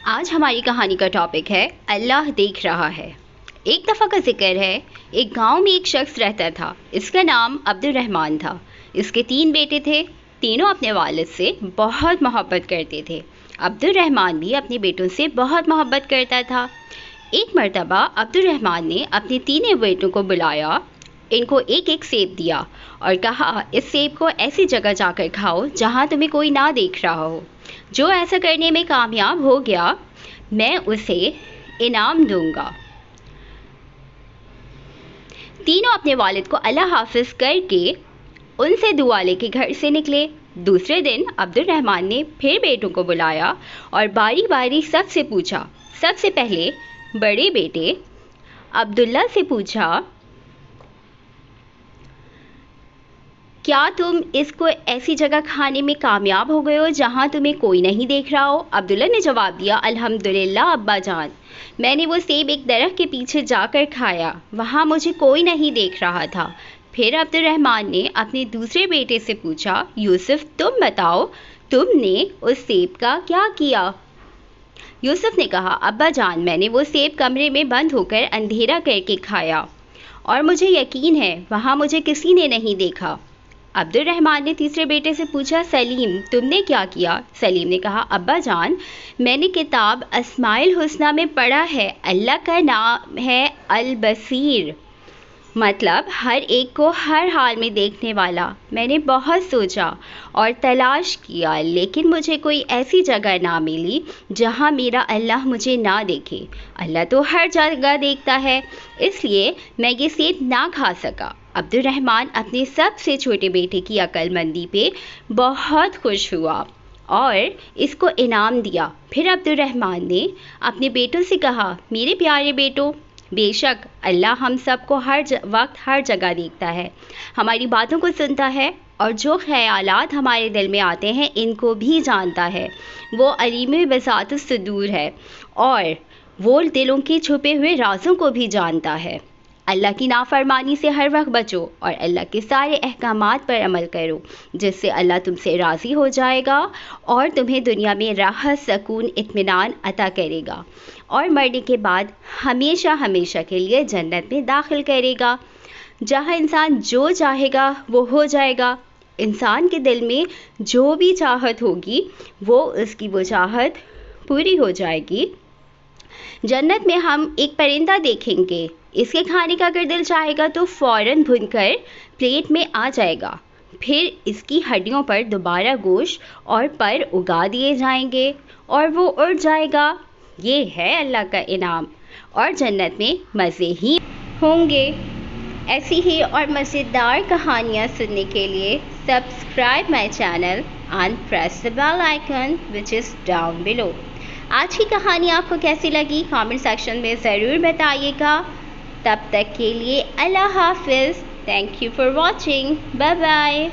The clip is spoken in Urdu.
آج ہماری کہانی کا ٹاپک ہے اللہ دیکھ رہا ہے۔ ایک دفعہ کا ذکر ہے، ایک گاؤں میں ایک شخص رہتا تھا۔ اس کا نام عبد الرحمن تھا۔ اس کے 3 بیٹے تھے۔ تینوں اپنے والد سے بہت محبت کرتے تھے۔ عبد الرحمن بھی اپنے بیٹوں سے بہت محبت کرتا تھا۔ ایک مرتبہ عبد الرحمن نے اپنے 3 بیٹوں کو بلایا، ان کو ایک ایک سیب دیا اور کہا، اس سیب کو ایسی جگہ جا کر کھاؤ جہاں تمہیں کوئی نہ دیکھ رہا ہو۔ جو ایسا کرنے میں کامیاب ہو گیا میں اسے انعام دوں گا۔ تینوں اپنے والد کو اللہ حافظ کر کے ان سے دعا لے کے گھر سے نکلے۔ دوسرے دن عبد الرحمن نے پھر بیٹوں کو بلایا اور باری باری سب سے پوچھا۔ سب سے پہلے بڑے بیٹے عبداللہ سے پوچھا، کیا تم اس کو ایسی جگہ کھانے میں کامیاب ہو گئے ہو جہاں تمہیں کوئی نہیں دیکھ رہا ہو؟ عبداللہ نے جواب دیا، الحمدللہ ابا جان، میں نے وہ سیب ایک درخت کے پیچھے جا کر کھایا، وہاں مجھے کوئی نہیں دیکھ رہا تھا۔ پھر عبد الرحمن نے اپنے دوسرے بیٹے سے پوچھا، یوسف تم بتاؤ، تم نے اس سیب کا کیا کیا؟ یوسف نے کہا، ابا جان، میں نے وہ سیب کمرے میں بند ہو کر اندھیرا کر کے کھایا اور مجھے یقین ہے وہاں مجھے کسی نے نہیں دیکھا۔ عبد الرحمن نے تیسرے بیٹے سے پوچھا، سلیم تم نے کیا کیا؟ سلیم نے کہا، ابا جان، میں نے کتاب اسماء الحسنی میں پڑھا ہے، اللہ کا نام ہے البصیر، مطلب ہر ایک کو ہر حال میں دیکھنے والا۔ میں نے بہت سوچا اور تلاش کیا لیکن مجھے کوئی ایسی جگہ نہ ملی جہاں میرا اللہ مجھے نہ دیکھے۔ اللہ تو ہر جگہ دیکھتا ہے، اس لیے میں یہ سیب نہ کھا سکا۔ عبد الرحمن اپنے سب سے چھوٹے بیٹے کی عقل مندی پہ بہت خوش ہوا اور اس کو انعام دیا۔ پھر عبد الرحمن نے اپنے بیٹوں سے کہا، میرے پیارے بیٹوں، بے شک اللہ ہم سب کو ہر وقت ہر جگہ دیکھتا ہے، ہماری باتوں کو سنتا ہے اور جو خیالات ہمارے دل میں آتے ہیں ان کو بھی جانتا ہے۔ وہ علیم بذات الصدور ہے اور وہ دلوں کے چھپے ہوئے رازوں کو بھی جانتا ہے۔ اللہ کی نافرمانی سے ہر وقت بچو اور اللہ کے سارے احکامات پر عمل کرو، جس سے اللہ تم سے راضی ہو جائے گا اور تمہیں دنیا میں راحت، سکون، اطمینان عطا کرے گا اور مرنے کے بعد ہمیشہ ہمیشہ کے لیے جنت میں داخل کرے گا، جہاں انسان جو چاہے گا وہ ہو جائے گا۔ انسان کے دل میں جو بھی چاہت ہوگی وہ اس کی وہ چاہت پوری ہو جائے گی۔ جنت میں ہم ایک پرندہ دیکھیں گے، اس کے کھانے کا اگر دل چاہے گا تو فوراً بھن کر پلیٹ میں آ جائے گا، پھر اس کی ہڈیوں پر دوبارہ گوشت اور پر اگا دیے جائیں گے اور وہ اڑ جائے گا۔ یہ ہے اللہ کا انعام اور جنت میں مزے ہی ہوں گے۔ ایسی ہی اور مزیدار کہانیاں سننے کے لیے subscribe my channel and press the bell icon which is down below۔ آج کی کہانی آپ کو کیسی لگی کامنٹ سیکشن میں ضرور بتائیے گا۔ تب تک کے لیے اللہ حافظ۔ Thank you for watching. Bye bye.